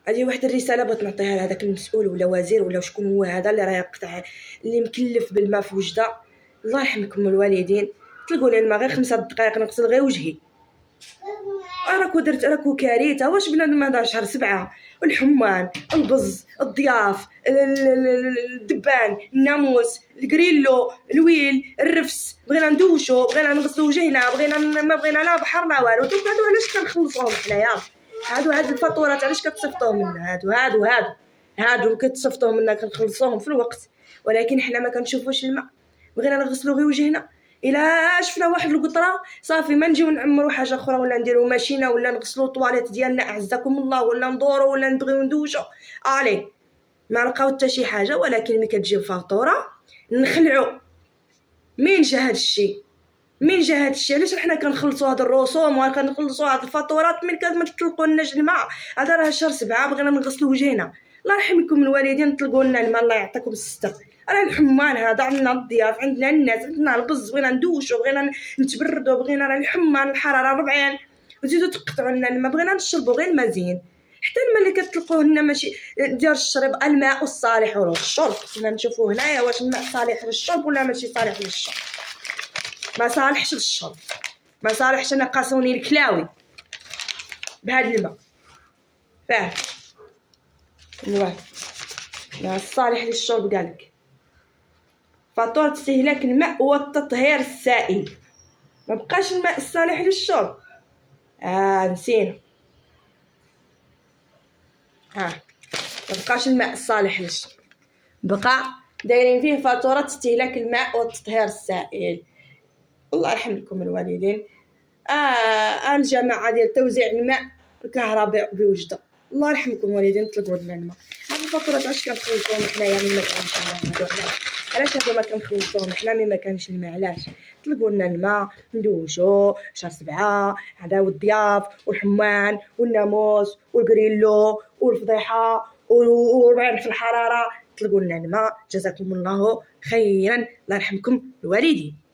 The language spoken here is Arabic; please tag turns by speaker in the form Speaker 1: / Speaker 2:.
Speaker 1: هذه واحد الرساله بغيت نعطيها لهذاك المسؤول ولا وزير ولا شكون هو هذا اللي راه يقطع اللي مكلف بالماء في وجده. الله يرحمكم الوالدين، طلقوا لي الماء غير 5 دقائق نغسل غير وجهي. راكو كارثه. واش بنادم هذا شهر 7 الحمان البز الضياف الدبان الناموس الكريلو الويل الرفس بغينا ندوشو بغينا نغسلو وجهنا ما بغينا لا بحر لا والو. هادو علاش كنخلصوهم حنايا؟ هاد الفاتورات علاش كتصيفطوهم لنا؟ هادو كتصيفطوهم لنا كنخلصوهم في الوقت، ولكن حنا ما كنشوفوش الماء. بغينا نغسلو غير وجهنا، الا شفنا واحد القطره صافي ما نجيو نعمروا حاجه اخرى ولا نديروا ماشينه ولا نغسلوا الطواليت ديالنا اعزكم الله ولا ندوروا ولا نبغيو ندوشوا الي ما لقاو حتى شي حاجه. ولكن ملي كتجي الفاتوره نخلعوا. مين جا هاد الشيء؟ علاش حنا كنخلصوا هاد الرسوم وكنخلصوا هاد الفاتورات من ما تطلقوا لنا الماء؟ هذا راه شهر 7 بغينا نغسلوا وجهنا. الله يرحمكم الوالدين طلقوا لنا الماء الله يعطيكم الستر. راه الحمان هذا عندنا الضياف عندنا الناس عندنا البز بغينا ندوشوا بغينا نتبردوا بغينا راه الحمان الحراره 40 وزيدوا تقطعوا لنا الماء بغينا نشربوا غير المزيان. حتى الماء اللي كتطلقوه لنا ماشي ديال الشرب. الماء الصالح للشرب كنا نشوفوا هنايا واش الماء صالح للشرب ولا ماشي صالح للشرب. ما صالحش للشرب، ما صالحش. انا قاسوني الكلاوي بهذا الماء فاه لا صالح للشرب. قالك فاتورة استهلاك الماء والتطهير السائل. ما بقاش الماء الصالح للشرب. نسينا. ما بقاش الماء الصالح للشرب، بقى دايرين فيه فاتورة استهلاك الماء والتطهير السائل. الله يرحمكم الوالدين. الجماعه ديال توزيع الماء الكهرباء بوجده الله يرحمكم الوالدين طلقوا لنا الماء. هاد الفاتورات علاش كنخلصوهم حنايا ملي ما كانش الماء؟ علاش هادو ما كنخلصوهم حنا ملي ما كانش الماء؟ علاش طلقوا لنا الماء ندوشو شهر 7 هذا والضياف والحمان والناموس والكريلو والفضيحه وربعين في الحراره؟ طلقوا لنا الماء جزاكم الله خيرا. الله يرحمكم الوالدين.